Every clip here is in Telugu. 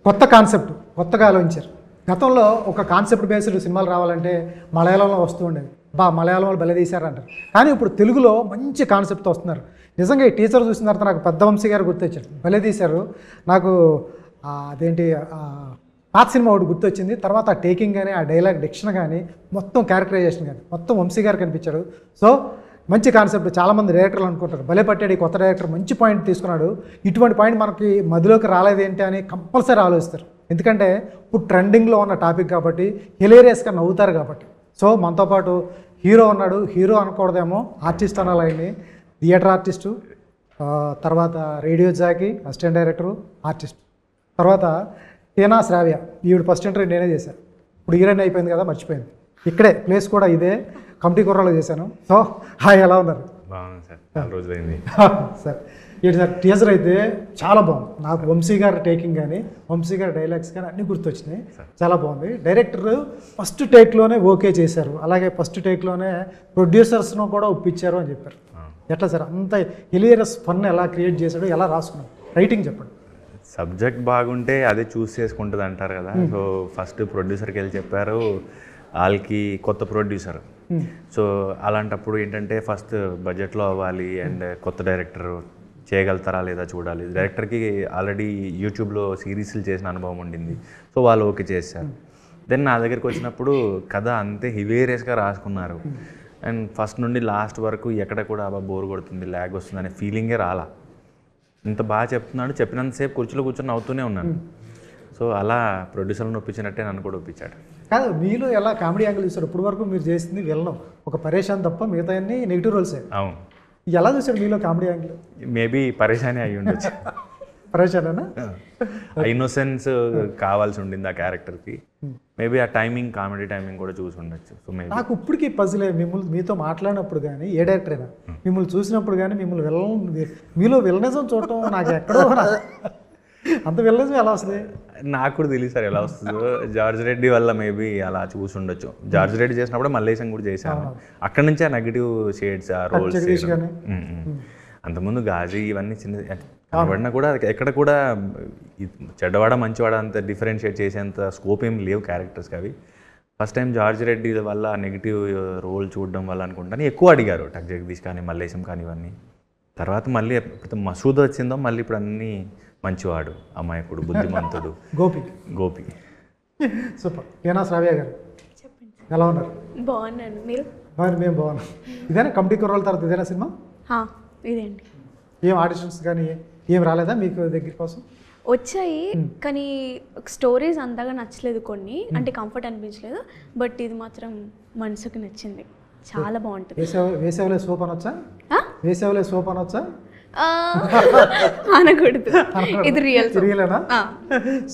కొత్త కాన్సెప్ట్ కొత్తగా ఆలోచించారు. గతంలో ఒక కాన్సెప్ట్ బేస్డ్ సినిమాలు రావాలంటే మలయాళంలో వస్తూ ఉండేది, మలయాళం వాళ్ళు భలే తీశారంటారు. కానీ ఇప్పుడు తెలుగులో మంచి కాన్సెప్ట్తో వస్తున్నారు. నిజంగా ఈ టీచర్ చూసిన తర్వాత నాకు పెద్ద వంశీ గారు గుర్తొచ్చారు, భలే తీశారు. నాకు అదేంటి పాత సినిమా ఒకటి గుర్తొచ్చింది. తర్వాత ఆ టేకింగ్ కానీ ఆ డైలాగ్ డిక్షన్ కానీ మొత్తం క్యారెక్టరైజేషన్ కానీ మొత్తం వంశీ గారు కనిపించాడు. సో మంచి కాన్సెప్ట్. చాలామంది డైరెక్టర్లు అనుకుంటారు భలే పట్టాడు ఈ కొత్త డైరెక్టర్, మంచి పాయింట్ తీసుకున్నాడు, ఇటువంటి పాయింట్ మనకి మధ్యలోకి రాలేదేంటి అని కంపల్సరీ ఆలోచిస్తారు. ఎందుకంటే ఇప్పుడు ట్రెండింగ్లో ఉన్న టాపిక్ కాబట్టి, హిలేరియస్గా నవ్వుతారు కాబట్టి. సో మనతో పాటు హీరో ఉన్నాడు. హీరో అనకూడదేమో, ఆర్టిస్ట్ అనాలి ఆయన్ని. థియేటర్ ఆర్టిస్టు, తర్వాత radio jockey, assistant director, artist. తర్వాత టీనా శ్రావ్య, ఈవిడ ఫస్ట్ ఇంటర్వ్యూ నేనే చేశాను. ఇప్పుడు హీరోయిన్ అయిపోయింది కదా, మర్చిపోయింది. ఇక్కడే ప్లేస్ కూడా ఇదే, కమిటీ కుర్రాలో చేశాను. సో హాయ్, ఎలా ఉన్నారు? బాగుంది సార్, చాలా రోజులైంది సార్. ఏంటి సార్, టీజర్ అయితే చాలా బాగుంది. నాకు వంశీ గారి టేకింగ్ కానీ వంశీ గారి డైలాగ్స్ కానీ అన్నీ గుర్తొచ్చినాయి. చాలా బాగుంది. డైరెక్టర్ ఫస్ట్ టేక్లోనే ఓకే చేశారు, అలాగే ఫస్ట్ టేక్లోనే ప్రొడ్యూసర్స్ను కూడా ఒప్పించారు అని చెప్పారు. ఎట్లా సార్ అంత హిలేరియస్ ఫన్ ఎలా క్రియేట్ చేశాడు, ఎలా రాసుకున్నాడు, రైటింగ్ చెప్పండి. సబ్జెక్ట్ బాగుంటే అదే చూస్ చేసుకుంటుంది అంటారు కదా. సో ఫస్ట్ ప్రొడ్యూసర్కి వెళ్ళి చెప్పారు, వాళ్ళకి కొత్త ప్రొడ్యూసర్. సో అలాంటప్పుడు ఏంటంటే ఫస్ట్ బడ్జెట్లో అవ్వాలి అండ్ కొత్త డైరెక్టర్ చేయగలుగుతారా లేదా చూడాలి. డైరెక్టర్కి ఆల్రెడీ యూట్యూబ్లో సిరీస్లు చేసిన అనుభవం ఉండింది. సో వాళ్ళు ఓకే చేశారు. దెన్ నా దగ్గరికి వచ్చినప్పుడు కథ అంతే హిలేరియస్గా రాసుకున్నారు. అండ్ ఫస్ట్ నుండి లాస్ట్ వరకు ఎక్కడ కూడా బోర్ కొడుతుంది, ల్యాగ్ వస్తుంది అనే ఫీలింగే రాలా. ఇంత బాగా చెప్తున్నాడు, చెప్పినంతసేపు కుర్చీలో కూర్చొని అవుతూనే ఉన్నాను. సో అలా ప్రొడ్యూసర్లను ఒప్పించినట్టే నన్ను కూడా ఒప్పించాడు. కాదు, మీలో ఎలా కామెడీ యాంగిల్ చూస్తారు? ఇప్పుడు వరకు మీరు చేసింది విలన్, ఒక పరేషాన్ తప్ప మిగతా అన్ని నెగిటివ్ రోల్సే. అవును, ఎలా చూసాడు మీలో కామెడీ యాంగిల్? మేబీ పరేషానే అయ్యి ఉండొచ్చు. పరేషానేనా? ఇన్నోసెన్స్ కావాల్సి ఉండింది ఆ క్యారెక్టర్కి. మేబీ ఆ టైమింగ్, కామెడీ టైమింగ్ కూడా చూసి ఉండొచ్చు. సో మేబీ నాకు ఇప్పటికీ పజిలే, మిమ్మల్ని మీతో మాట్లాడినప్పుడు కానీ ఏ డైరెక్టర్ అయినా మిమ్మల్ని చూసినప్పుడు కానీ మిమ్మల్ని మీలో విలనిజం చూడటం నాకు ఎక్కడో అంత విలనిజం ఎలా వస్తుంది నాకు కూడా తెలియదు సార్ ఎలా వస్తుందో. జార్జ్ రెడ్డి వల్ల మేబీ అలా చూసి ఉండొచ్చు. జార్జ్ రెడ్డి చేసినప్పుడు మల్లేశం కూడా చేశాను. అక్కడ నుంచే ఆ నెగిటివ్ షేడ్స్, ఆ రోల్స్. అంతకుముందు గాజీ ఇవన్నీ చిన్న కనబడినా కూడా ఎక్కడ కూడా చెడ్డవాడ మంచివాడ అంత డిఫరెన్షియేట్ చేసేంత స్కోప్ ఏం లేవు క్యారెక్టర్స్కి. అవి ఫస్ట్ టైం జార్జ్ రెడ్డి వల్ల నెగిటివ్ రోల్ చూడడం వల్ల అనుకుంటాను ఎక్కువ అడిగారు. టక్ జగదీష్ కానీ మల్లేశం కానీ ఇవన్నీ. తర్వాత మళ్ళీ ఎప్పుడు మసూద్ వచ్చిందో మళ్ళీ ఇప్పుడు అన్నీ మంచివాడు, అమాయకుడు, బుద్ధిమంతుడు, గోపి. సూపర్. టీనా శ్రావ్య గారు ఎలా ఉన్నారు? బాగున్నాను, మీరు? మేము బాగున్నాం. ఇదేనా కమిటీ కుర్రోళ్ళ తర్వాత ఇదేనా సినిమా? ఇదేంటి. ఏం ఆడిషన్స్ కానీ ఏం రాలేదా మీకు దగ్గర కోసం? వచ్చాయి కానీ స్టోరీస్ అంతగా నచ్చలేదు, కొన్ని అంటే కంఫర్ట్ అనిపించలేదు. బట్ ఇది మాత్రం మనసుకు నచ్చింది, చాలా బాగుంటుంది. వేసవిలో సోప్ అనొచ్చా? వేసవిలో సోప్ అనొచ్చా? అనకూడదు, ఇది రియలేనా?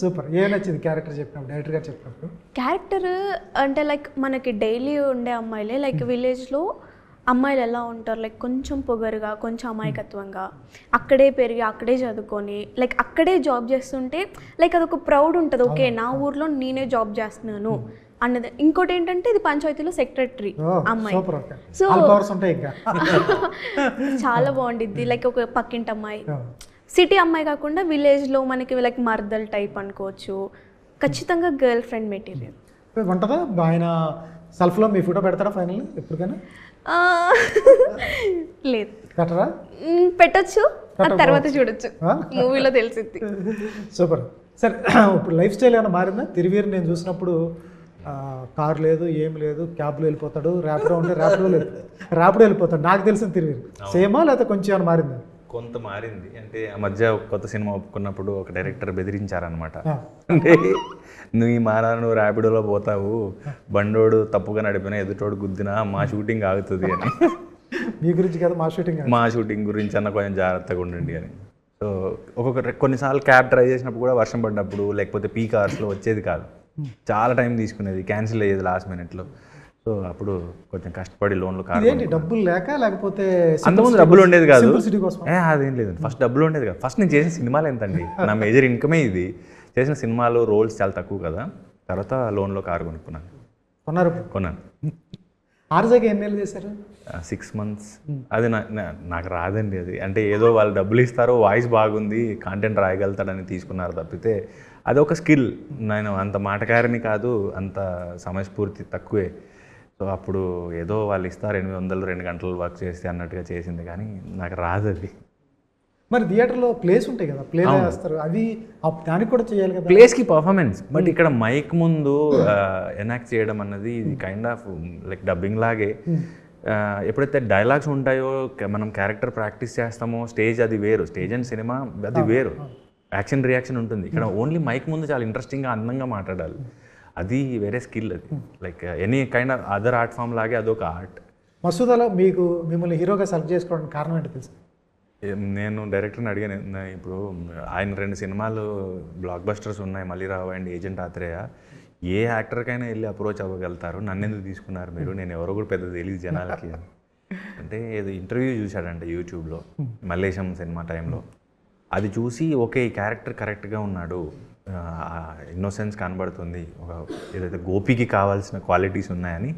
సూపర్. ఏం నచ్చింది క్యారెక్టర్ చెప్పినప్పుడు, డైరెక్టర్ గారు చెప్పినప్పుడు? క్యారెక్టర్ అంటే లైక్ మనకి డైలీ ఉండే అమ్మాయిలే, లైక్ విలేజ్లో అమ్మాయిలు ఎలా ఉంటారు, లైక్ కొంచెం పొగరుగా, కొంచెం అమాయకత్వంగా, అక్కడే పెరిగి అక్కడే చదువుకొని లైక్ అక్కడే జాబ్ చేస్తుంటే లైక్ అదొక ప్రౌడ్ ఉంటుంది. ఓకే, నా ఊర్లో నేనే జాబ్ చేస్తున్నాను అన్నది. ఇంకోటి ఏంటంటే ఇది పంచాయతీలో సెక్రటరీ అమ్మాయి. సో చాలా బాగుండిద్ది. లైక్ ఒక పక్కింటి అమ్మాయి, సిటీ అమ్మాయి కాకుండా విలేజ్లో మనకి లైక్ మర్దల్ టైప్ అనుకోవచ్చు. ఖచ్చితంగా గర్ల్ ఫ్రెండ్ మెటీరియల్ ఉంటుందా? ఆయన సెల్ఫ్లో మీ ఫోటో పెడతారా ఫైనల్ ఎప్పటికైనా? లేదు, పెట్టచ్చు, తర్వాత చూడొచ్చు, మూవీలో తెలిసిద్ది. సూపర్. సరే, ఇప్పుడు లైఫ్ స్టైల్ ఏమైనా మారిందా? తిరువీరు నేను చూసినప్పుడు కారు లేదు, ఏం లేదు, క్యాబ్లో వెళ్ళిపోతాడు, ర్యాపిడో ఉంటే ర్యాపిడో వెళ్ళిపోతాడు. నాకు తెలిసిన తిరువీరు సేమా లేకపోతే కొంచెం ఏమైనా మారిందా? కొంత మారింది. అంటే ఆ మధ్య కొత్త సినిమా ఒప్పుకున్నప్పుడు ఒక డైరెక్టర్ బెదిరించారనమాట. అంటే నువ్వు ఈ మారా నువ్వు ర్యాపిడోలో పోతావు, బండోడు తప్పుగా నడిపినా ఎదుటోడు గుద్దినా మా షూటింగ్ ఆగుతుంది అని. మీ గురించి కదా, మా షూటింగ్ గురించి అన్న కొంచెం జాగ్రత్తగా ఉండండి అని. సో కొన్నిసార్లు క్యాబ్ ట్రై చేసినప్పుడు కూడా వర్షం పడినప్పుడు లేకపోతే పీక్ అవర్స్లో వచ్చేది కాదు, చాలా టైం తీసుకునేది, క్యాన్సిల్ అయ్యేది లాస్ట్ మినిట్లో. సో అప్పుడు కొంచెం కష్టపడి లోన్లు డబ్బులు లేక లేకపోతే అంతకుముందు డబ్బులు ఉండేది కాదు, అదేం లేదు. ఫస్ట్ డబ్బులు ఉండేది కాదు. ఫస్ట్ నేను చేసిన సినిమాలు ఎంతండి, నా మేజర్ ఇన్కమే ఇది. చేసిన సినిమాలు రోల్స్ చాలా తక్కువ కదా. తర్వాత లోన్లో కారు కొన్నాను. ఆర్జాకి ఎన్ని నెలలు చేశారు? 6 months. అది నాకు రాదండి అది. అంటే ఏదో వాళ్ళు డబ్బులు ఇస్తారో, వాయిస్ బాగుంది, కాంటెంట్ రాయగలుగుతాడని తీసుకున్నారు తప్పితే అదొక స్కిల్. నేను అంత మాటకారిని కాదు, అంత సమయస్ఫూర్తి తక్కువే. సో అప్పుడు ఏదో వాళ్ళు ఇస్తారు 800 2 గంటలు వర్క్ చేస్తే అన్నట్టుగా చేసింది, కానీ నాకు రాదు అది. మరి థియేటర్లో ప్లేస్ ఉంటాయి కదా, ప్లే చేస్తారు, అవి దానికి కూడా చేయాలి కదా. ప్లేస్కి పర్ఫార్మెన్స్, బట్ ఇక్కడ మైక్ ముందు ఎనాక్ట్ చేయడం అన్నది ఇది కైండ్ ఆఫ్ లైక్ డబ్బింగ్ లాగే. ఎప్పుడైతే డైలాగ్స్ ఉంటాయో మనం క్యారెక్టర్ ప్రాక్టీస్ చేస్తామో స్టేజ్ అది వేరు, స్టేజ్ అండ్ సినిమా అది వేరు, యాక్షన్ రియాక్షన్ ఉంటుంది. ఇక్కడ ఓన్లీ మైక్ ముందు చాలా ఇంట్రెస్టింగ్గా అందంగా మాట్లాడాలి, అది వేరే స్కిల్. అది like any kind of other art form లాగే అదొక ఆర్ట్. మసూదాలో మిమ్మల్ని హీరోగా సెలెక్ట్ చేసుకోవడానికి కారణం ఏంటో తెలుసు? నేను డైరెక్టర్ని అడిగాను, ఇప్పుడు ఆయన 2 సినిమాలు బ్లాక్ బస్టర్స్ ఉన్నాయి, మళ్ళీ రావు అండ్ ఏజెంట్ ఆత్రేయ, ఏ యాక్టర్కైనా వెళ్ళి అప్రోచ్ అవ్వగలుగుతారు, నన్ను ఎందుకు తీసుకున్నారు మీరు, నేను ఎవరో కూడా పెద్ద తెలియదు జనాలకి అంటే. ఏదో ఇంటర్వ్యూ చూశాడంట యూట్యూబ్లో మల్లేశం సినిమా టైంలో, అది చూసి ఓకే ఈ క్యారెక్టర్ కరెక్ట్గా ఉన్నాడు, ఇన్నోసెన్స్ కనబడుతుంది, ఒక ఏదైతే గోపికి కావాల్సిన క్వాలిటీస్ ఉన్నాయని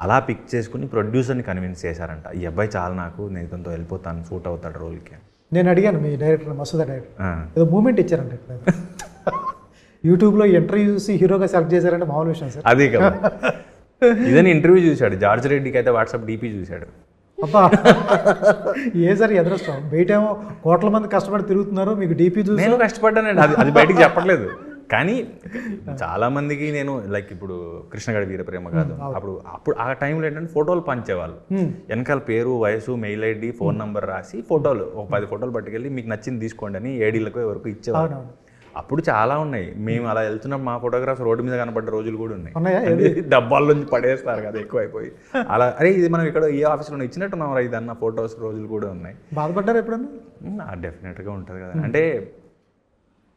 అలా పిక్ చేసుకుని ప్రొడ్యూసర్ని కన్విన్స్ చేశారంట. ఈ అబ్బాయి చాలా నాకు, నేను ఇతనితో వెళ్ళిపోతాను, సూట్ అవుతాడు రోల్కి. నేను అడిగాను మీ డైరెక్టర్ మసూదా డైరెక్టర్, ఏదో మూమెంట్ ఇచ్చారంట యూట్యూబ్లో ఇంటర్వ్యూ చూసి హీరోగా సెలెక్ట్ చేశారంటే మామూలు విషయం సార్. అదే కదా, ఇదని ఇంటర్వ్యూ చూశాడు, జార్జ్ రెడ్డికి అయితే వాట్సాప్ డీపీ చూశాడు. అబ్బా ఏ సార్ ఎదురొస్తాం, బయట ఏమో కోట్ల మంది కష్టపడి తిరుగుతున్నారు, మీకు డీపీ చూసి. నేను కష్టపడ్డానండి, అది బయటికి చెప్పట్లేదు, కానీ చాలా మందికి నేను లైక్ ఇప్పుడు కృష్ణగడి వీరప్రేమ కాదు, అప్పుడు ఆ టైంలో ఏంటంటే ఫోటోలు పంచేవాళ్ళు, వెనకాల పేరు, వయసు, మెయిల్ ఐడి, ఫోన్ నంబర్ రాసి ఫోటోలు ఒక 10 ఫోటోలు పట్టుకెళ్ళి మీకు నచ్చింది తీసుకోండి అని ఏడీలకు ఎవరికి ఇచ్చేవాళ్ళు. అప్పుడు చాలా ఉన్నాయి, మేము అలా వెళ్తున్నప్పుడు మా ఫోటోగ్రాఫ్స్ రోడ్డు మీద కనపడ్డ రోజులు కూడా ఉన్నాయి, డబ్బాల్లో నుంచి పడేస్తారు కదా ఎక్కువ అయిపోయి, అలా అరే ఇది మనం ఇక్కడ ఏ ఆఫీస్లో ఇచ్చినట్టున్నాం ఇది అన్న ఫొటోస్ రోజులు కూడా ఉన్నాయి. బాధపడ్డారు ఎప్పుడన్నా? డెఫినెట్గా ఉంటుంది కదా, అంటే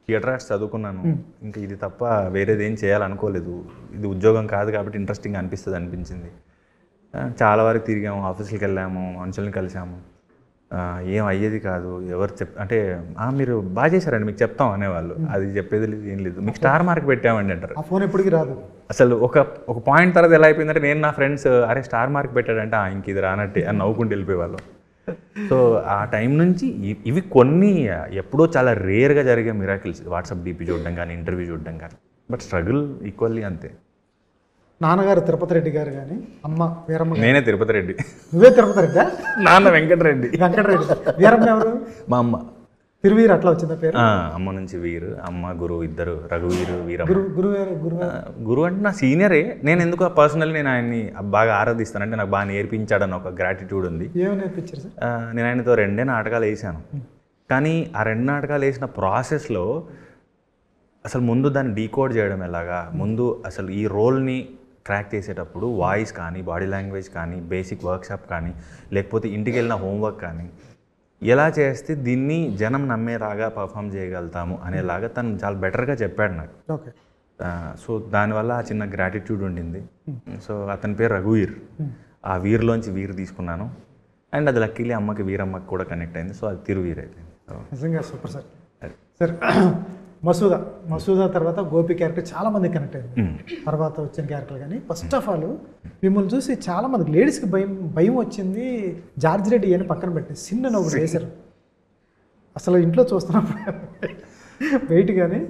థియేటర్ ఆర్ట్స్ చదువుకున్నాను, ఇంకా ఇది తప్ప వేరేది ఏం చేయాలనుకోలేదు, ఇది ఉద్యోగం కాదు కాబట్టి ఇంట్రెస్టింగ్ అనిపించింది. చాలా వరకు తిరిగాము, ఆఫీసులకు వెళ్ళాము, మనుషుల్ని కలిసాము, ఏం అయ్యేది కాదు, ఎవరు అంటే మీరు బాగా చేశారండి మీకు చెప్తాం అనేవాళ్ళు, అది చెప్పేది లేదు ఏం లేదు, మీకు స్టార్ మార్క్ పెట్టామండి అంటారు. ఆ ఫోన్ ఎప్పటికీ రాదు అసలు. ఒక పాయింట్ తర్వాత ఎలా అయిపోయిందంటే నేను నా ఫ్రెండ్స్ అరే స్టార్ మార్క్ పెట్టాడంటే ఇంక ఇది రానట్టే అని నవ్వుకుంటూ వెళ్ళిపోయేవాళ్ళు. సో ఆ టైం నుంచి ఇవి కొన్ని ఎప్పుడో చాలా రేర్గా జరిగే మిరాకిల్స్, వాట్సాప్ డీపీ చూడడం కానీ, ఇంటర్వ్యూ చూడడం కానీ, బట్ స్ట్రగుల్ ఈక్వల్లీ అంతే. నాన్నగారు తిరుపతి రెడ్డి గారు కానీ, అమ్మ వీరమ్మ. నేనే తిరుపతి రెడ్డి. నువ్వే తిరుపతి రెడ్డి? నాన్న వెంకటరెడ్డి. వీరమ్మ ఎవరు? మా అమ్మ. తిరువీరు అట్లా వచ్చిందా పేరు? అమ్మ నుంచి వీరు, అమ్మ గురువు, ఇద్దరు రఘువీరు, వీరమ్మ. గురువు అంటే నా సీనియరే, నేను ఎందుకు పర్సనల్లీ నేను ఆయన్ని బాగా ఆరాధిస్తాను, అంటే నాకు బాగా నేర్పించాడని ఒక గ్రాటిట్యూడ్ ఉంది. ఏమో నేర్పించారు సార్? నేను ఆయనతో 2 నాటకాలు వేసాను, కానీ ఆ 2 నాటకాలు వేసిన ప్రాసెస్లో అసలు ముందు దాన్ని డీకోడ్ చేయడం ఎలాగా, ముందు అసలు ఈ రోల్ని క్రాక్ చేసేటప్పుడు వాయిస్ కానీ, బాడీ లాంగ్వేజ్ కానీ, బేసిక్ వర్క్షాప్ కానీ, లేకపోతే ఇంటికి వెళ్ళిన హోంవర్క్ కానీ, ఎలా చేస్తే దీన్ని జనం నమ్మేలాగా పర్ఫామ్ చేయగలుగుతాము అనేలాగా తను చాలా బెటర్గా చెప్పాడు నాకు. ఓకే. సో దానివల్ల ఆ చిన్న గ్రాటిట్యూడ్ ఉండింది. సో అతని పేరు రఘువీర్, ఆ వీర్లోంచి వీరు తీసుకున్నాను, అండ్ అది లక్కీలీ అమ్మకి వీరమ్మకి కూడా కనెక్ట్ అయింది, సో అది తిరువీర్ అయిపోయింది. నిజంగా సూపర్ సార్. సార్ మసూదా తర్వాత గోపి క్యారెక్టర్ చాలా మంది కనెక్ట్ అయింది, తర్వాత వచ్చిన క్యారెక్టర్. కానీ ఫస్ట్ ఆఫ్ ఆల్ మిమ్మల్ని చూసి చాలా మంది లేడీస్కి భయం వచ్చింది. జార్జ్ రెడ్డి అని పక్కన పెట్టి సిన్న ఒకటి వేశారు, అసలు ఇంట్లో చూస్తున్నప్పుడు వెయిట్ కానీ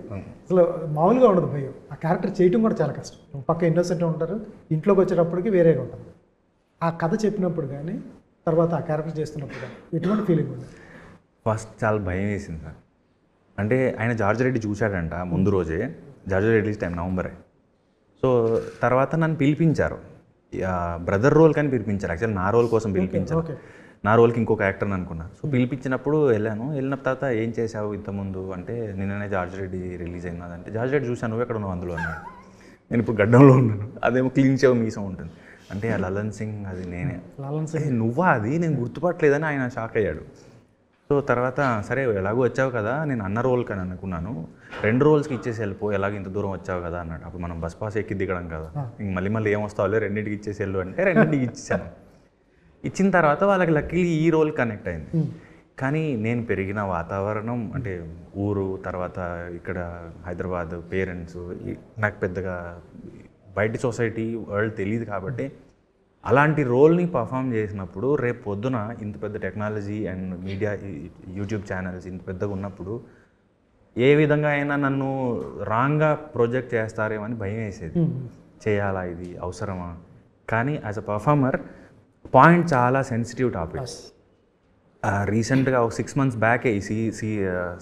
అసలు మామూలుగా ఉండదు భయం. ఆ క్యారెక్టర్ చేయటం కూడా చాలా కష్టం, పక్క ఇన్నోసెంట్ ఉంటారు, ఇంట్లోకి వచ్చేటప్పటికి వేరేగా ఉంటుంది. ఆ కథ చెప్పినప్పుడు కానీ, తర్వాత ఆ క్యారెక్టర్ చేస్తున్నప్పుడు కానీ ఎటువంటి ఫీలింగ్ ఉంది? ఫస్ట్ చాలా భయం వేసింది సార్. అంటే ఆయన జార్జ్ రెడ్డి చూశాడంట ముందు రోజే, జార్జ్ రెడ్డి రిలీజ్ టైం నవంబరే. సో తర్వాత నన్ను పిలిపించారు, బ్రదర్ రోల్ కానీ పిలిపించారు, యాక్చువల్లీ నా రోల్ కోసం పిలిపించారు, నా రోల్కి ఇంకొక యాక్టర్ని అనుకున్నా. సో పిలిపించినప్పుడు వెళ్ళిన తర్వాత ఏం చేసావు ఇంతకుముందు అంటే, నిన్ననే జార్జ్ రెడ్డి రిలీజ్ అయినదంటే, జార్జ్ రెడ్డి చూశాను, నువ్వు ఎక్కడ ఉన్నావు అందులో అన్నాడు. నేను ఇప్పుడు గడ్డంలో ఉన్నాను, అదేమో క్లీన్ షేవ్ మీసం ఉంటుంది అంటే లలన్ సింగ్ అది నేనే. నువ్వా అది నేను గుర్తుపట్టలేదని ఆయన షాక్ అయ్యాడు. సో తర్వాత సరే ఎలాగో వచ్చావు కదా, నేను అన్న రోల్ కానీ అనుకున్నాను, 2 రోల్స్కి ఇచ్చేసి వెళ్ళిపో, ఎలాగో ఇంత దూరం వచ్చావు కదా అన్నాడు. అప్పుడు మనం బస్ పాస్ ఎక్కి దిగడం కదా, ఇంక మళ్ళీ ఏం వస్తావులే, 2కి ఇచ్చేసి వెళ్ళు అంటే 2కి ఇచ్చేసాను. ఇచ్చిన తర్వాత వాళ్ళకి లక్కీలీ ఈ రోల్ కనెక్ట్ అయింది. కానీ నేను పెరిగిన వాతావరణం అంటే ఊరు, తర్వాత ఇక్కడ హైదరాబాద్, పేరెంట్స్, నాకు పెద్దగా బయట సొసైటీ వరల్డ్ తెలియదు కాబట్టి అలాంటి రోల్ని పర్ఫామ్ చేసినప్పుడు రేపు పొద్దున ఇంత పెద్ద technology and media, YouTube channels ఇంత పెద్దగా ఉన్నప్పుడు ఏ విధంగా అయినా నన్ను రాంగ్గా ప్రొజెక్ట్ చేస్తారేమో అని భయం వేసేది. చేయాలా, ఇది అవసరమా? కానీ యాజ్ అ పర్ఫార్మర్ పాయింట్ చాలా సెన్సిటివ్ టాపిక్. రీసెంట్గా ఒక 6 months బ్యాకే ఈ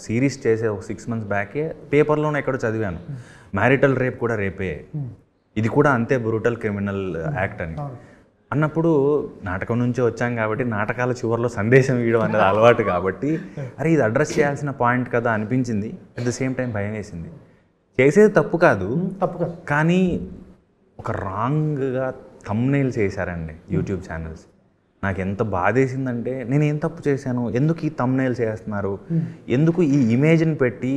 సిరీస్ చేసే ఒక 6 months బ్యాకే పేపర్లోనే ఎక్కడో చదివాను, మ్యారిటల్ రేప్ కూడా రేపే, ఇది కూడా అంతే బ్రూటల్ క్రిమినల్ యాక్ట్ అని. అన్నప్పుడు నాటకం నుంచి వచ్చాం కాబట్టి నాటకాల చివరిలో సందేశం ఇవ్వడం అనేది అలవాటు కాబట్టి అరే ఇది అడ్రస్ చేయాల్సిన పాయింట్ కదా అనిపించింది. అట్ ద సేమ్ టైం భయం వేసింది. చేసేది తప్పు కాదు, కానీ ఒక రాంగ్గా థంబ్నెయిల్ చేశారండి యూట్యూబ్ ఛానల్స్. నాకు ఎంత బాధేసిందంటే నేను ఏం తప్పు చేశాను, ఎందుకు ఈ థంబ్నెయిల్ చేస్తున్నారు, ఎందుకు ఈ ఇమేజ్ని పెట్టి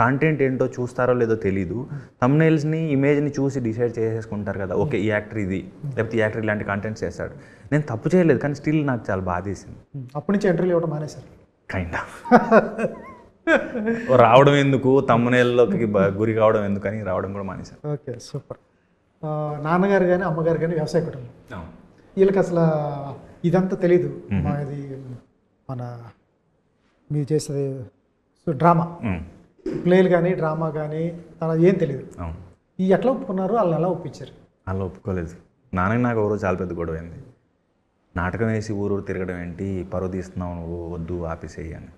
కంటెంట్ ఏంటో చూస్తారో లేదో తెలీదు, థంబ్నెయిల్స్ని ఇమేజ్ని చూసి డిసైడ్ చేసేసుకుంటారు కదా, ఓకే ఈ యాక్టర్ ఇది, లేకపోతే ఈ యాక్టర్ ఇలాంటి కంటెంట్స్ చేస్తాడు. నేను తప్పు చేయలేదు, కానీ స్టిల్ నాకు చాలా బాధేసింది. అప్పటి నుంచి ఎంట్రీలు ఇవ్వడం మానేశారు కైండ్ ఆఫ్. రావడం ఎందుకు, థంబ్నెయిల్లోకి గురి కావడం ఎందుకని రావడం కూడా మానేశారు. Okay, super. నాన్నగారు కానీ అమ్మగారు కానీ వ్యవసాయ కుటుంబం, వీళ్ళకి అసలు ఇదంతా తెలీదు. ఇది మన మీరు చేసేది డ్రామా ప్లేలు కానీ డ్రామా కానీ ఏం తెలియదు. ఈ ఎట్లా ఒప్పుకున్నారు, వాళ్ళని ఎలా ఒప్పించారు? అలా ఒప్పుకోలేదు. నాన్నకి నాకు ఎవరో చాలా పెద్ద గొడవ అయింది. నాటకం వేసి ఊరు తిరగడం ఏంటి, పరువు తీస్తున్నావు నువ్వు, వద్దు ఆపేసేయి అని.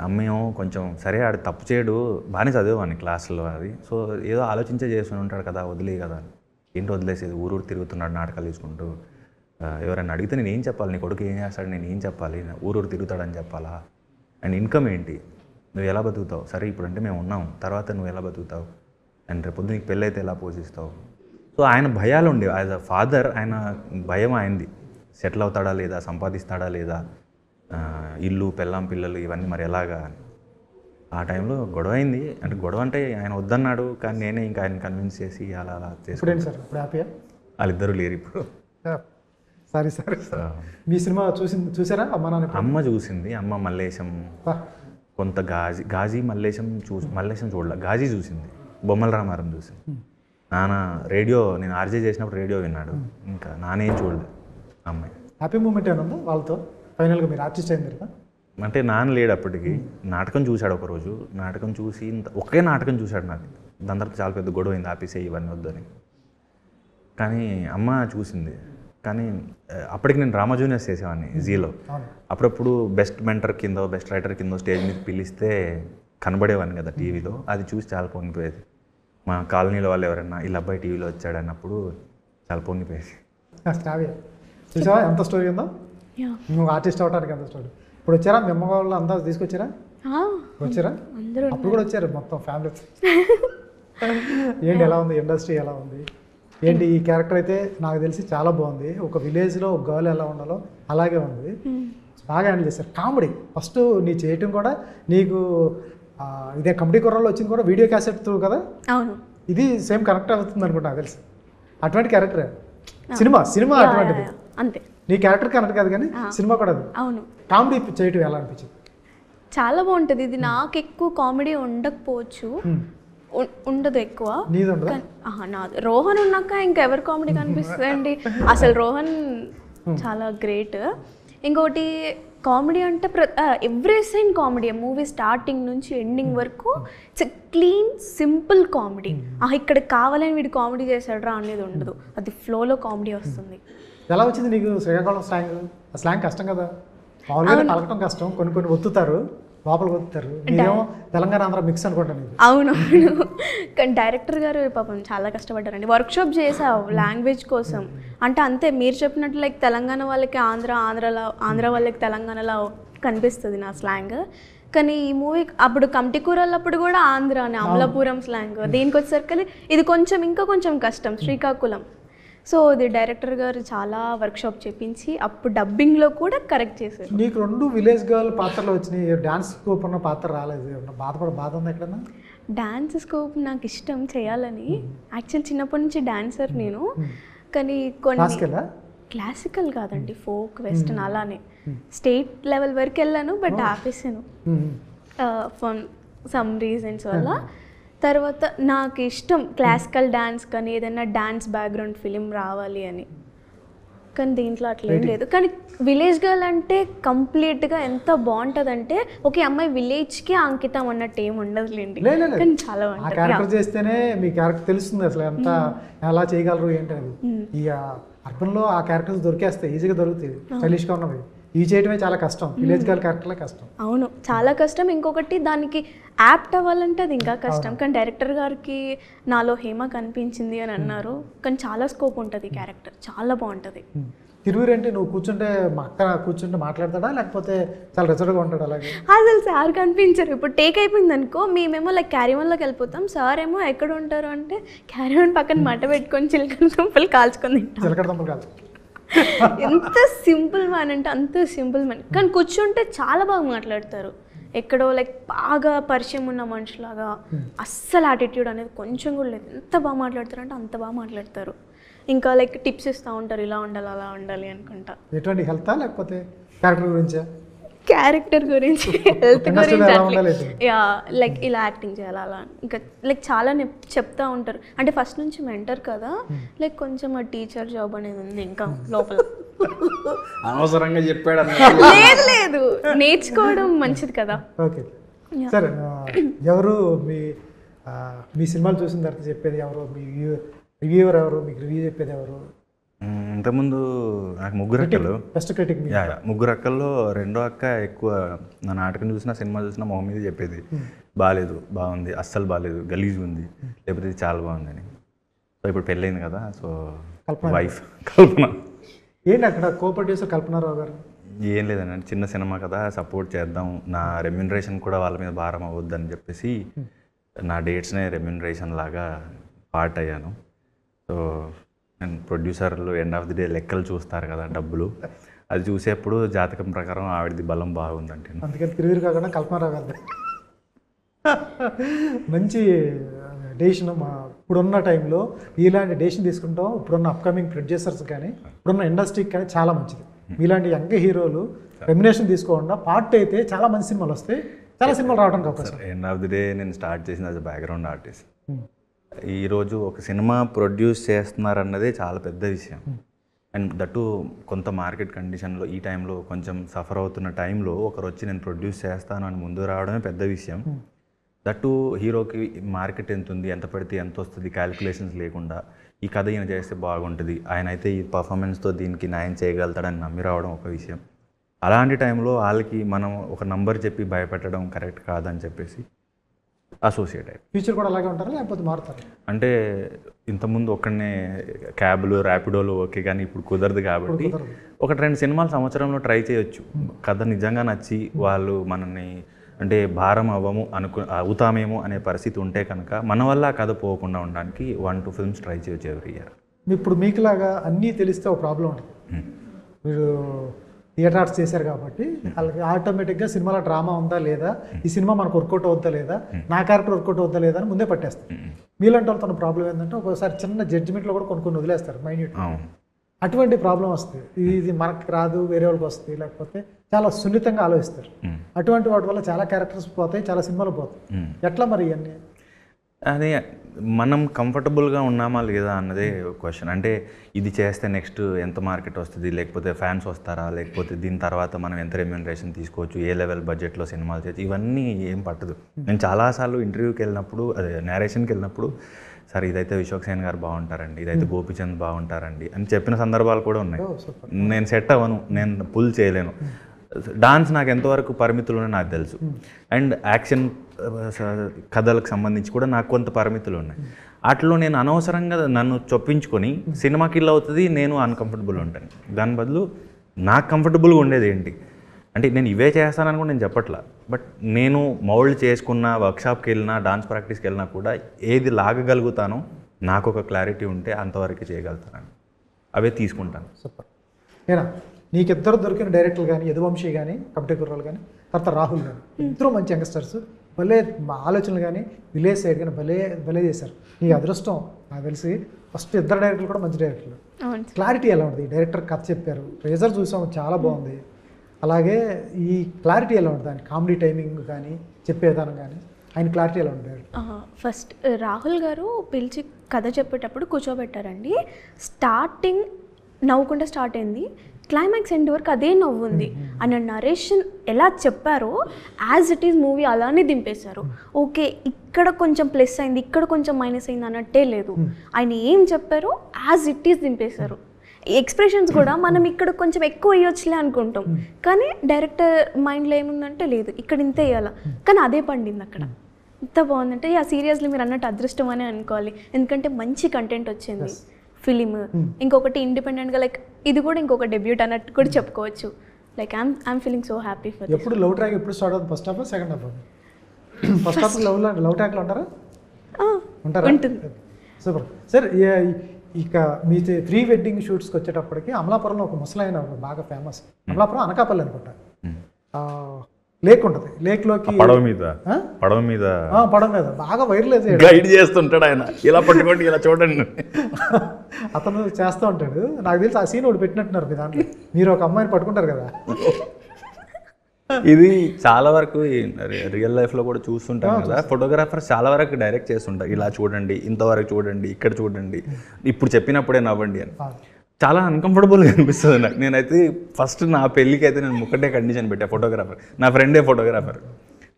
అమ్మేమో కొంచెం సరే ఆడు తప్పు చేయడు, బాగానే చదివేవాడిని క్లాసులో అది, సో ఏదో ఆలోచించే చేస్తూనే ఉంటాడు కదా, వదిలే కదా. ఏంటి వదిలేసేది, ఊరు తిరుగుతున్నాడు నాటకాలు తీసుకుంటూ, ఎవరైనా అడిగితే నేను ఏం చెప్పాలి, నీ కొడుకు ఏం చేస్తాడు నేను ఏం చెప్పాలి, ఊరు తిరుగుతాడని చెప్పాలా, అండ్ ఇన్కమ్ ఏంటి, నువ్వు ఎలా బతుకుతావు, సరే ఇప్పుడు అంటే మేము ఉన్నాం, తర్వాత నువ్వు ఎలా బతుకుతావు, అండ్ రేపొద్దు నీకు పెళ్ళి అయితే ఎలా పోషిస్తావు. సో ఆయన భయాలు ఉండేవి. యాజ్ అ ఫాదర్ ఆయన భయం అయింది, సెటిల్ అవుతాడా లేదా, సంపాదిస్తాడా లేదా, ఇల్లు పెళ్ళాం పిల్లలు ఇవన్నీ మరి ఎలాగా. ఆ టైంలో గొడవ అయింది. అంటే గొడవ అంటే ఆయన వద్దన్నాడు, కానీ నేనే ఇంకా ఆయన కన్విన్స్ చేసి అలా అలా చేసుకుంటాను. సార్ ఇప్పుడు హ్యాపీయా? వాళ్ళిద్దరూ లేరు ఇప్పుడు. సరే సరే. మీ సినిమా చూసారా? అమ్మ చూసింది. అమ్మ మల్లేశం, కొంత గాజీ మల్లేశం చూడలే, గాజీ చూసింది, బొమ్మల రామారం చూసింది. నాన్న రేడియో, నేను ఆర్జే చేసినప్పుడు రేడియో విన్నాడు, ఇంకా నానేం చూడలేదు. అమ్మాయి హ్యాపీ మూమెంట్ ఏమైనా ఉందా వాళ్ళతో? ఫైనల్గా మీరు ఆర్టిస్ట్ అయింది కదా. అంటే నాన్న లేడు అప్పటికి. నాటకం చూశాడు ఒకరోజు, నాటకం చూసి ఒకే నాటకం చూశాడు నాకు. దాని తర్వాత చాలా పెద్ద గొడవ అయింది, ఆపేసే ఇవన్నీ వద్దని. కానీ అమ్మ చూసింది. కానీ అప్పటికి నేను డ్రామా జూనియర్స్ చేసేవాడిని జీలో. అప్పుడప్పుడు బెస్ట్ మెంటర్ కింద బెస్ట్ రైటర్ కింద స్టేజ్ మీద పిలిస్తే కనబడేవాడిని కదా టీవీలో. అది చూసి చాలా పొంగిపోయేది. మా కాలనీలో వాళ్ళు ఎవరైనా ఇలా అబ్బాయి టీవీలో వచ్చాడు అన్నప్పుడు చాలా పొంగిపోయేది. చూసావా ఎంత స్టోరీ ఉందో? నువ్వు ఆర్టిస్ట్ అవడానికి ఎంత స్టోరీ. ఇప్పుడు వచ్చారా మీ అమ్మ వాళ్ళు అంతా తీసుకొచ్చారా? వచ్చారా? అప్పుడు కూడా వచ్చారు మొత్తం ఫ్యామిలీ. ఏంటి ఎలా ఉంది ఇండస్ట్రీ, ఎలా ఉంది ఏంటి? ఈ క్యారెక్టర్ అయితే నాకు తెలిసి చాలా బాగుంది. ఒక విలేజ్లో ఒక గర్ల్ ఎలా ఉండాలో అలాగే ఉంది, బాగా హ్యాండిల్ చేశారు. కామెడీ ఫస్ట్ నీ చేయటం కూడా నీకు ఇదే కమెడీ కుర్రాల్లో వచ్చింది కూడా వీడియో క్యాసెట్ త్రూ కదా. అవును, ఇది సేమ్ కనెక్ట్ అవుతుంది అనుకుంటా నాకు తెలిసి. అటువంటి క్యారెక్టర్ సినిమా అటువంటిది అంతే. నీ క్యారెక్టర్ కనెక్ట్ కాదు కానీ సినిమా కూడా అది. అవును, కామెడీ చేయటం ఎలా అనిపించింది? చాలా బాగుంటుంది. ఇది నాకు ఎక్కువ కామెడీ ఉండకపోవచ్చు, ఉండదు ఎక్కువ. నాది రోహన్ ఉన్నాక ఇంకెవరు కామెడీ కనిపిస్తుందండి. అసలు రోహన్ చాలా గ్రేట్. ఇంకోటి కామెడీ అంటే every scene comedy, movie starting నుంచి ఎండింగ్ వరకు ఇట్స్ క్లీన్ సింపుల్ కామెడీ. ఇక్కడ కావాలని వీడు కామెడీ చేశాడు రా అనేది ఉండదు, అది ఫ్లోలో కామెడీ వస్తుంది. ఎలా వచ్చింది నీకు శ్రీకాకుళం స్లాంగ్? ఆ స్లాంగ్ కష్టం కదా, మామూలుగా పలకటం కష్టం, కొన్ని ఒత్తుతారు లోపలికి వస్తారు. మీరేమో తెలంగాణ ఆంధ్ర మిక్స్ అనుకుంటాను. అవునవును, కానీ డైరెక్టర్ గారు పాపం చాలా కష్టపడ్డారండి. వర్క్షాప్ చేసావు లాంగ్వేజ్ కోసం. అంటే అంతే మీరు చెప్పినట్టు లైక్ తెలంగాణ వాళ్ళకి ఆంధ్ర వాళ్ళకి తెలంగాణలో కనిపిస్తుంది నా స్లాంగ్. కానీ ఈ మూవీ అప్పుడు కమిటీకూరలప్పుడు కూడా ఆంధ్ర అని అమలాపురం స్లాంగ్, దీనికి వచ్చేసరికి ఇది ఇంకా కొంచెం కష్టం శ్రీకాకుళం. సో ఇది డైరెక్టర్ గారు చాలా వర్క్షాప్ చేపించి అప్పుడు డబ్బింగ్లో కూడా కరెక్ట్ చేశారు. నీకు 2 విలేజ్ గర్ల్ పాత్రలు వచ్చినాయి, డాన్స్ స్కోప్ ఉన్న పాత్ర రాలేదు, బాధ ఉంది ఎక్కడన్నా? డాన్స్ స్కోప్ నాకు ఇష్టం చేయాలని. యాక్చువల్ చిన్నప్పటి నుంచి డాన్సర్ నేను, కానీ కొన్ని క్లాసికల్ కాదండి, ఫోక్ వెస్టర్న్ అలానే స్టేట్ లెవెల్ వరకు వెళ్ళాను, బట్ ఆపేసాను ఫర్ సమ్ రీజన్స్ వల్ల. తర్వాత నాకు ఇష్టం క్లాసికల్ డాన్స్ కానీ ఏదైనా డాన్స్ బ్యాక్గ్రౌండ్ ఫిలిం రావాలి అని. కానీ దీంట్లో అట్లా ఏం లేదు. కానీ విలేజ్ గర్ల్ అంటే కంప్లీట్గా ఎంత బాగుంటుందంటే ఓకే అమ్మాయి విలేజ్కి అంకితం అన్నట్టు ఏమి ఉండదులేండి, కానీ చాలా ఆ క్యారెక్టర్ చేస్తేనే మీ క్యారెక్టర్ తెలుస్తుంది అసలు ఎంత ఎలా చేయగలరు ఏంటి అది. ఈ అర్బన్లో ఆ క్యారెక్టర్స్ దొరికేస్తాయి, ఈజీగా దొరుకుతాయి స్టైలిష్గా ఉన్నవి. ఇవి చేయడమే చాలా కష్టం, విలేజ్ గర్ల్ క్యారెక్టర్లే కష్టం. అవును, చాలా కష్టం. ఇంకొకటి దానికి యాప్ట్ అవ్వాలంటే అది ఇంకా కష్టం. కానీ డైరెక్టర్ గారికి నాలో హేమ కనిపించింది అని అన్నారు, కానీ చాలా స్కోప్ ఉంటుంది క్యారెక్టర్, చాలా బాగుంటుంది. తిరువురు అంటే నువ్వు కూర్చుంటే మా అక్క కూర్చుంటే మాట్లాడతాడా లేకపోతే చాలా రిజర్వ్గా ఉంటాడు అలాగే? అసలు సార్ కనిపించారు. ఇప్పుడు టేక్ అయిపోయింది అనుకో, మేమేమో లైక్ క్యారీవన్లోకి వెళ్ళిపోతాం, సార్ ఏమో ఎక్కడ ఉంటారు అంటే క్యారీవన్ పక్కన మట్ట పెట్టుకొని చిలకల దుంపలు కాల్చుకొని తింటాం. చిలకడ దుంపలు కాదు, ఎంత సింపుల్ మ్యాన్ అంటే అంత సింపుల్ మ్యాన్. కానీ కూర్చుంటే చాలా బాగా మాట్లాడతారు, ఎక్కడో లైక్ బాగా పరిచయం ఉన్న మనుషులాగా. అస్సలు యాటిట్యూడ్ అనేది కొంచెం కూడా లేదు, ఎంత బాగా మాట్లాడతారు అంటే అంత బాగా మాట్లాడతారు. ఇంకా లైక్ టిప్స్ ఇస్తూ ఉంటారు, ఇలా ఉండాలి అలా ఉండాలి అనుకుంటా. ఎటువంటి హెల్త్ లేకపోతే క్యారెక్టర్ గురించా? క్యారెక్టర్ గురించి, హెల్త్ గురించి, యా లైక్ ఇలా యాక్టింగ్ చేయాలి అలా, ఇంకా లైక్ చాలా చెప్తా ఉంటారు. అంటే ఫస్ట్ నుంచి మెంటర్ కదా, లైక్ కొంచెం ఆ టీచర్ జాబ్ అనేది ఉంది ఇంకా లోపల. అనవసరంగా చెప్పాడు. లేదు లేదు, నేర్చుకోవడం మంచిది కదా. ఓకే సరే, ఎవరు మీ సినిమాలు చూసిన తర్వాత చెప్పేది ఎవరు? మీ రివ్యూవర్ ఎవరు? మీకు రివ్యూ చెప్పేది ఎవరు? ఇంతకుముందు నాకు ముగ్గురు అక్కలు, బెస్ట్ క్రిటిక్. ముగ్గురు అక్కల్లో రెండో అక్క ఎక్కువ నా నాటకం చూసినా సినిమా చూసినా మొహం మీద చెప్పేది, బాగాలేదు, బాగుంది, అస్సలు బాగాలేదు, గలీజ్ ఉంది, లేకపోతే ఇది చాలా బాగుందని. సో ఇప్పుడు పెళ్ళైంది కదా, సో వైఫ్ కల్పన. ఏంటి అక్కడ కో ప్రొడ్యూసర్ కల్పనారావు గారు? ఏం లేదండి, చిన్న సినిమా కదా, సపోర్ట్ చేద్దాం, నా రెమ్యూనరేషన్ కూడా వాళ్ళ మీద భారం అవ్వద్దని చెప్పేసి నా డేట్స్నే రెమ్యూనరేషన్ లాగా పార్ట్ అయ్యాను. సో అండ్ ప్రొడ్యూసర్లు ఎండ్ ఆఫ్ ది డే లెక్కలు చూస్తారు కదా, డబ్బులు, అది చూసేప్పుడు జాతకం ప్రకారం ఆవిడది బలం బాగుందంటే, అందుకని తిరువురు కాకుండా కల్పనారావు గారు మంచి డెసిషన్. ఇప్పుడున్న టైంలో ఇలాంటి డెసిషన్ తీసుకుంటాం, ఇప్పుడున్న అప్కమింగ్ ప్రొడ్యూసర్స్ కానీ ఇప్పుడున్న ఇండస్ట్రీకి కానీ చాలా మంచిది. మీలాంటి యంగ్ హీరోలు రెమ్యునేషన్ తీసుకోకుండా పార్ట్ అయితే చాలా మంచి సినిమాలు వస్తాయి, చాలా సినిమాలు రావడానికి అవకాశం. ఎండ్ ఆఫ్ ది డే నేను స్టార్ట్ చేసిన యాజ్ బ్యాక్గ్రౌండ్ ఆర్టిస్ట్. ఈరోజు ఒక సినిమా ప్రొడ్యూస్ చేస్తున్నారన్నదే చాలా పెద్ద విషయం. అండ్ దట్టు కొంత మార్కెట్ కండిషన్లో ఈ టైంలో కొంచెం సఫర్ అవుతున్న టైంలో ఒకరు వచ్చి నేను ప్రొడ్యూస్ చేస్తాను అని ముందు రావడమే పెద్ద విషయం. దట్టు హీరోకి మార్కెట్ ఎంత ఉంది, ఎంత పడితే ఎంత వస్తుంది, క్యాలిక్యులేషన్స్ లేకుండా ఈ కథ ఈయన చేస్తే బాగుంటుంది, ఆయన అయితే ఈ పర్ఫార్మెన్స్తో దీనికి న్యాయం చేయగలుగుతాడని నమ్మి రావడం ఒక విషయం. అలాంటి టైంలో వాళ్ళకి మనం ఒక నంబర్ చెప్పి భయపెట్టడం కరెక్ట్ కాదని చెప్పేసి అసోసియేట్ అయ్యి. ఫ్యూచర్ కూడా అలాగే ఉంటారా లేకపోతే మారుతారు? అంటే ఇంతకుముందు ఒక్కడనే క్యాబ్లు ర్యాపిడోలు ఓకే, కానీ ఇప్పుడు కుదరదు కాబట్టి ఒక 2 సినిమాలు సంవత్సరంలో ట్రై చేయొచ్చు. కథ నిజంగా నచ్చి వాళ్ళు మనల్ని అంటే భారం అవుతామేమో అనే పరిస్థితి ఉంటే కనుక మన వల్ల ఆ కథ పోకుండా ఉండడానికి 1-2 ఫిల్మ్స్ ట్రై చేయొచ్చు ఎవ్రీ ఇయర్. ఇప్పుడు మీకులాగా అన్నీ తెలిస్తే ఒక ప్రాబ్లం ఉంటుంది. మీరు థియేటర్ ఆర్ట్స్ చేశారు కాబట్టి వాళ్ళకి ఆటోమేటిక్గా సినిమాలో డ్రామా ఉందా లేదా, ఈ సినిమా మనకు వర్కౌట్ అవుద్దా లేదా, నా క్యారెక్టర్ వర్కౌట్ అవుద్దా లేదా అని ముందే పట్టేస్తారు. మీలాంటి వాళ్ళతో ప్రాబ్లం ఏంటంటే ఒకసారి చిన్న జడ్జిమెంట్లో కూడా కొన్ని వదిలేస్తారు మైన్యూట్. అటువంటి ప్రాబ్లం వస్తుంది, ఇది మనకు రాదు వేరే వాళ్ళకి వస్తుంది, లేకపోతే చాలా సున్నితంగా ఆలోచిస్తారు. అటువంటి వాటి వల్ల చాలా క్యారెక్టర్స్ పోతాయి, చాలా సినిమాలు పోతాయి. ఎట్లా మరి ఇవన్నీ? అదే మనం కంఫర్టబుల్గా ఉన్నామా లేదా అన్నదే క్వశ్చన్. అంటే ఇది చేస్తే నెక్స్ట్ ఎంత మార్కెట్ వస్తుంది, లేకపోతే ఫ్యాన్స్ వస్తారా, లేకపోతే దీని తర్వాత మనం ఎంత రెమ్యూనరేషన్ తీసుకోవచ్చు, ఏ లెవెల్ బడ్జెట్లో సినిమాలు చేయొచ్చు, ఇవన్నీ ఏం పట్టదు. నేను చాలాసార్లు ఇంటర్వ్యూకి వెళ్ళినప్పుడు, అదే నేరేషన్కి వెళ్ళినప్పుడు, సార్ ఇదైతే విశ్వక్ సేన్ గారు బాగుంటారండి, ఇదైతే గోపిచంద్ బాగుంటారండి అని చెప్పిన సందర్భాలు కూడా ఉన్నాయి. నేను సెట్ అవ్వను, నేను పుల్ చేయలేను. డాన్స్ నాకు ఎంతవరకు పరిమితులు ఉన్నాయో నాకు తెలుసు, అండ్ యాక్షన్ కథలకు సంబంధించి కూడా నాకు కొంత పరిమితులు ఉన్నాయి. వాటిలో నేను అనవసరంగా నన్ను చొప్పించుకొని సినిమాకి ఇల్లు అవుతుంది, నేను అన్కంఫర్టబుల్ ఉంటాను. దాని బదులు నాకు కంఫర్టబుల్గా ఉండేది ఏంటి అంటే, నేను ఇవే చేస్తానని కూడా నేను చెప్పట్లా, బట్ నేను మౌల్డ్ చేసుకున్న వర్క్షాప్కి వెళ్ళినా డాన్స్ ప్రాక్టీస్కి వెళ్ళినా కూడా ఏది లాగగలుగుతానో నాకు ఒక క్లారిటీ ఉంటే అంతవరకు చేయగలుగుతాను, అవే తీసుకుంటాను. సూపర్. ఏనా నీకిద్దరు దొరికిన డైరెక్టర్లు కానీ యదువంశీ కానీ కమిటీ కుర్రాలు కానీ తర్వాత రాహుల్ కానీ ఇద్దరు మంచి యంగ్స్టర్స్, భలే ఆలోచనలు కానీ విలేజ్ సైడ్ కానీ భలే చేశారు. నీ అదృష్టం నాకు తెలిసి. ఫస్ట్ ఇద్దరు డైరెక్టర్లు కూడా మంచి డైరెక్టర్లు. క్లారిటీ ఎలా ఉంటుంది? డైరెక్టర్ కథ చెప్పారు, ట్రేజర్ చూసాము చాలా బాగుంది, అలాగే ఈ క్లారిటీ ఎలా ఉంటుంది? ఆయన కామెడీ టైమింగ్ కానీ చెప్పే విధానం కానీ ఆయన క్లారిటీ ఎలా ఉంటుంది? ఫస్ట్ రాహుల్ గారు పిలిచి కథ చెప్పేటప్పుడు కూర్చోబెట్టారండి. స్టార్టింగ్ నవ్వుకుంటే స్టార్ట్ అయింది, క్లైమాక్స్ ఎండ్ వరకు అదే నవ్వుంది అన్న నరేషన్ ఎలా చెప్పారో యాజ్ ఇట్ ఈస్ మూవీ అలానే దింపేశారు. ఓకే ఇక్కడ కొంచెం ప్లస్ అయింది, ఇక్కడ కొంచెం మైనస్ అయింది అన్నట్టే లేదు. ఆయన ఏం చెప్పారో యాజ్ ఇట్ ఈస్ దింపేశారు. ఎక్స్ప్రెషన్స్ కూడా మనం ఇక్కడ కొంచెం ఎక్కువ వేయొచ్చులే అనుకుంటాం, కానీ డైరెక్టర్ మైండ్లో ఏముందంటే లేదు ఇక్కడ ఇంత వేయాల, కానీ అదే పండింది అక్కడ. ఎంత బాగుందంటే సీరియస్లీ మీరు అన్నట్టు అదృష్టం అనే అనుకోవాలి, ఎందుకంటే మంచి కంటెంట్ వచ్చింది ఫిలిం. ఇంకొకటి ఇండిపెండెంట్గా లైక్ ఇది కూడా ఇంకొక డెబ్యూట్ అన్నట్టు కూడా చెప్పుకోవచ్చు. Like I'm feeling so happy for. ఎప్పుడు లవ్ ట్రాక్ ఎప్పుడు స్టార్ట్ అవుతుంది? First half second half? First half love ట్రాక్లో ఉంటారా? ఉంటారా? ఉంటుంది. Super sir. ఇక మీ ప్రీ వెడ్డింగ్ షూట్స్కి వచ్చేటప్పటికి అమలాపురంలో ఒక ముసలాయన బాగా ఫేమస్. అమలాపురం అనకాపల్లి అనుకుంటా. లేక్ ఉంటుంది, లేక్లోకి పడవ మీద బాగా వైరల్ అయితే గైడ్ చేస్తుంటాడు ఆయన, ఇలా పట్టుకోండి ఇలా చూడండి అతను చేస్తూ ఉంటాడు. నాకు తెలిసి ఆ సీన్ ఒకటి పెట్టినట్టున్నారు మీ దాంట్లో, మీరు ఒక అమ్మాయిని పట్టుకుంటారు కదా. ఇది చాలా వరకు రియల్ లైఫ్లో కూడా చూస్తుంటాం కదా, ఫోటోగ్రాఫర్స్ చాలా వరకు డైరెక్ట్ చేస్తుంటారు, ఇలా చూడండి, ఇంతవరకు చూడండి, ఇక్కడ చూడండి, ఇప్పుడు చెప్పినప్పుడే నవ్వండి అని. చాలా అన్కంఫర్టబుల్గా అనిపిస్తుంది నాకు. నేనైతే ఫస్ట్ నా పెళ్ళికి అయితే నేను ఒకటే కండిషన్ పెట్టా, ఫోటోగ్రాఫర్ నా ఫ్రెండే ఫోటోగ్రాఫర్,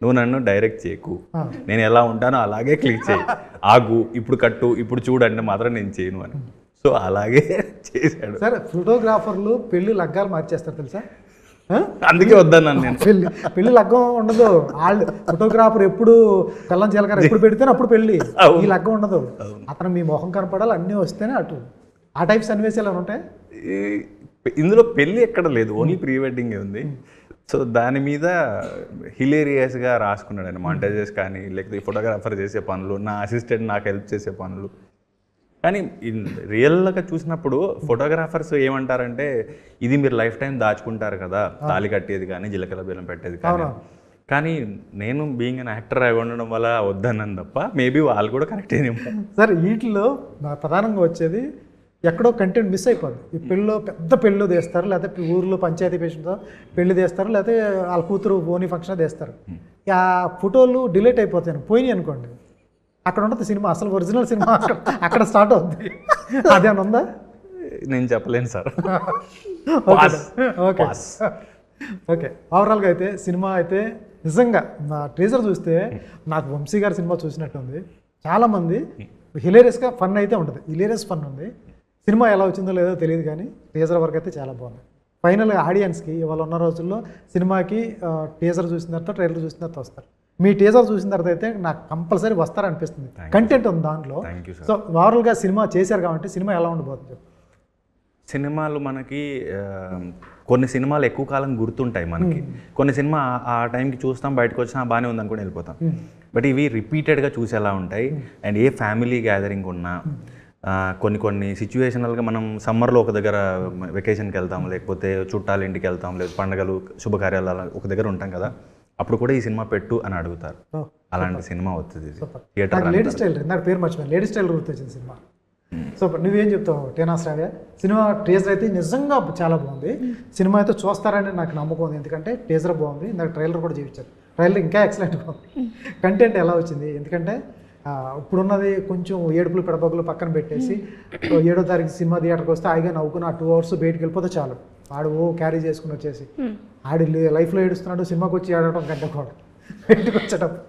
నువ్వు నన్ను డైరెక్ట్ చేయకు, నేను ఎలా ఉంటానో అలాగే క్లిక్ చేయి, ఆగు, ఇప్పుడు కట్టు, ఇప్పుడు చూడండి మాత్రం నేను చేయను అని. సో అలాగే చేశాడు. సరే, ఫోటోగ్రాఫర్లు పెళ్లి లగ్గాలు మార్చేస్తారు తెలుసా? అందుకే వద్దన్నాను నేను. పెళ్లి లగ్గం ఉండదు, వాళ్ళు ఫోటోగ్రాఫర్ ఎప్పుడు కళ్ళం జీలకర్ర ఎప్పుడు పెడితేనే అప్పుడు పెళ్లి, ఈ లగ్గం ఉండదు. అతను మీ మొహం కనపడాలి, అన్నీ వస్తేనే అటు ఆ టైప్ సన్నివేశాలు అని ఉంటాయి. ఇందులో పెళ్ళి ఎక్కడ లేదు, ఓన్లీ ప్రీ వెడ్డింగ్ ఉంది. సో దాని మీద హిలేరియస్గా రాసుకున్నాడు ఆయన, మాంటేజెస్ కానీ లేకపోతే ఫోటోగ్రాఫర్ చేసే పనులు, నా అసిస్టెంట్ నాకు హెల్ప్ చేసే పనులు. కానీ రియల్గా చూసినప్పుడు ఫోటోగ్రాఫర్స్ ఏమంటారంటే, ఇది మీరు లైఫ్ టైం దాచుకుంటారు కదా, తాళి కట్టేది కానీ జీలకర్ర బెల్లం పెట్టేది కానీ. కానీ నేను బీయింగ్ అన్ యాక్టర్ అయి ఉండడం వల్ల వద్దన్నాను తప్ప, మేబీ వాళ్ళు కూడా కరెక్ట్ ఏమో. సార్, వీటిలో ప్రధానంగా వచ్చేది ఎక్కడో కంటెంట్ మిస్ అయిపోద్ది. ఈ పెళ్ళిలో పెద్ద పెళ్ళి తీస్తారు, లేకపోతే ఊర్లో పంచాయతీ పేషెంట్తో పెళ్లి తీస్తారు, లేకపోతే వాళ్ళ కూతురు ఓనీ ఫంక్షన్ తీస్తారు. ఆ ఫోటోలు డిలీట్ అయిపోతాయి, పోయినాయి అనుకోండి, అక్కడ ఉంటుంది సినిమా, అసలు ఒరిజినల్ సినిమా అక్కడ స్టార్ట్ అవుతుంది. అదేమన్నా ఉందా? నేను చెప్పలేను సార్. Okay okay. ఓవరాల్గా అయితే సినిమా అయితే నిజంగా నా ట్రేజర్ చూస్తే నాకు వంశీ గారి సినిమా చూసినట్టు ఉంది. చాలామంది హిలేరియస్గా ఫన్ అయితే ఉంటుంది, హిలేరియస్ ఫన్ ఉంది. సినిమా ఎలా వచ్చిందో లేదో తెలియదు, కానీ టీజర్ వరకు అయితే చాలా బాగుంది. ఫైనల్గా ఆడియన్స్కి ఇవాళ ఉన్న రోజుల్లో సినిమాకి టీజర్ చూసిన తర్వాత ట్రైలర్ చూసిన తర్వాత వస్తారు. మీ టీజర్ చూసిన తర్వాత అయితే నాకు కంపల్సరీ వస్తారనిపిస్తుంది, కంటెంట్ ఉంది దాంట్లో. సో ఓవరాల్గా సినిమా చేశారు కాబట్టి సినిమా ఎలా ఉండబోతుంది? సినిమాలు మనకి కొన్ని సినిమాలు ఎక్కువ కాలం గుర్తుంటాయి మనకి, కొన్ని సినిమా ఆ టైంకి చూస్తాం, బయటకు వచ్చినా బాగానే ఉంది అనుకుని వెళ్ళిపోతాం. బట్ ఇవి రిపీటెడ్గా చూసేలా ఉంటాయి. అండ్ ఏ ఫ్యామిలీ గ్యాదరింగ్ ఉన్నా, కొన్ని సిచ్యువేషనల్గా మనం సమ్మర్లో ఒక దగ్గర వెకేషన్కి వెళ్తాం, లేకపోతే చుట్టాల ఇంటికి వెళ్తాం, లేకపోతే పండుగలు శుభకార్యాలు ఒక దగ్గర ఉంటాం కదా, అప్పుడు కూడా ఈ సినిమా పెట్టు అని అడుగుతారు. అలాంటి సినిమా వస్తుంది థియేటర్. లేడీస్ టైలర్, నాకు పేరు మర్చిపోయాను, లేడీస్ టైలర్ గుర్తొచ్చింది సినిమా. సో నువ్వేం చెప్తావు టీనా శ్రావ్య? సినిమా టీజర్ అయితే నిజంగా చాలా బాగుంది, సినిమా అయితే చూస్తారని నాకు నమ్మకం ఉంది, ఎందుకంటే టీజర్ బాగుంది, నాకు ట్రైలర్ కూడా చూపించారు, ట్రైలర్ ఇంకా ఎక్సలెంట్గా ఉంది. కంటెంట్ ఎలా వచ్చింది? ఎందుకంటే ఇప్పుడున్నది కొంచెం ఏడుపులు పెడబొగ్గులు పక్కన పెట్టేసి 7వ తారీఖు సినిమా థియేటర్కి వస్తే హాయిగా నవ్వుకుని ఆ 2 hours బయటికి వెళ్ళిపోతే చాలు, ఆడు క్యారీ చేసుకుని వచ్చేసి ఆడి లైఫ్లో ఏడుస్తున్నాడు, సినిమాకి వచ్చి ఏడవడం కంటే కూడా బయటకు వచ్చేటప్పుడు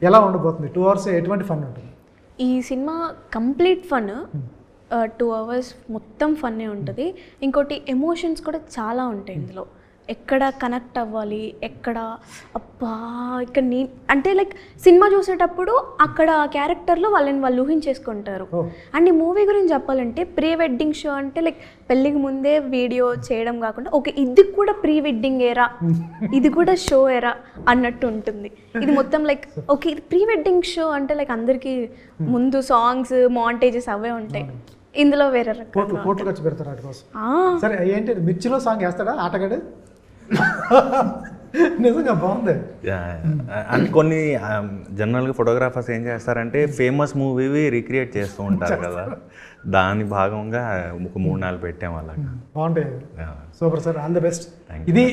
ఎలా ఉండబోతుంది? 2 hours ఎటువంటి ఫన్ ఉంటుంది? ఈ సినిమా కంప్లీట్ ఫన్, 2 hours మొత్తం ఫన్నే ఉంటుంది. ఇంకోటి ఎమోషన్స్ కూడా చాలా ఉంటాయి ఇందులో. ఎక్కడ కనెక్ట్ అవ్వాలి, ఎక్కడ అబ్బా ఇక్కడ అంటే లైక్ సినిమా చూసేటప్పుడు అక్కడ ఆ క్యారెక్టర్లో వాళ్ళు ఊహించేసుకుంటారు. అండ్ ఈ మూవీ గురించి చెప్పాలంటే ప్రీ వెడ్డింగ్ షో అంటే లైక్ పెళ్ళికి ముందే వీడియో చేయడం కాకుండా ఓకే ఇది కూడా ప్రీ వెడ్డింగ్ ఏరా, ఇది కూడా షో ఏరా అన్నట్టు ఉంటుంది. ఇది మొత్తం లైక్ ఓకే ఇది ప్రీ వెడ్డింగ్ షో అంటే లైక్ అందరికీ ముందు సాంగ్స్ మాంటేజెస్ అవే ఉంటాయి, ఇందులో వేరే కోట్లు ఖర్చు పెడతారు వాటి కోసం. సరే ఏంటి మిర్చిలో సాంగ్ వేస్తాడా ఆటగాడు? నిజంగా బాగుంది. అంటే కొన్ని జనరల్గా ఫోటోగ్రాఫర్స్ ఏం చేస్తారంటే ఫేమస్ మూవీ రీక్రియేట్ చేస్తూ ఉంటారు కదా, దాని భాగంగా ఒక 3-4 పెట్టాము అలాగా. బాగుంటాయి. Super sir, all the best. ఇది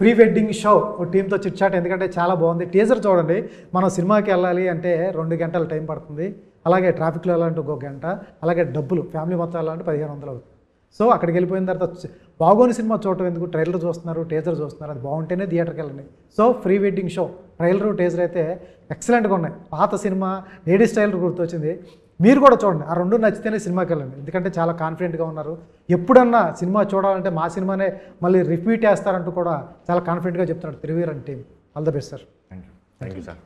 ప్రీ వెడ్డింగ్ షో టీంతో చిట్ చాట్, ఎందుకంటే చాలా బాగుంది. టీజర్ చూడండి. మనం సినిమాకి వెళ్ళాలి అంటే 2 గంటలు టైం పడుతుంది, అలాగే ట్రాఫిక్లో వెళ్ళాలంటే 1 గంట, అలాగే డబ్బులు ఫ్యామిలీ మొత్తం వెళ్ళాలంటే 1500 అవుతుంది. సో అక్కడికి వెళ్ళిపోయిన తర్వాత బాగోని సినిమా చూడటం ఎందుకు, ట్రైలర్ చూస్తున్నారు, టీజర్ చూస్తున్నారు, అది బాగుంటేనే థియేటర్కి వెళ్ళండి. So pre wedding show trailer teaser అయితే ఎక్సలెంట్గా ఉన్నాయి. పాత సినిమా లేడీస్ ట్రైలర్ గుర్తొచ్చింది. మీరు కూడా చూడండి, ఆ రెండు నచ్చితేనే సినిమాకి వెళ్ళండి. ఎందుకంటే చాలా కాన్ఫిడెంట్గా ఉన్నారు. ఎప్పుడన్నా సినిమా చూడాలంటే మా సినిమానే మళ్ళీ రిపీట్ చేస్తారంటూ కూడా చాలా కాన్ఫిడెంట్గా చెప్తున్నాడు Triveeran team. All the best sir. Thank you sir.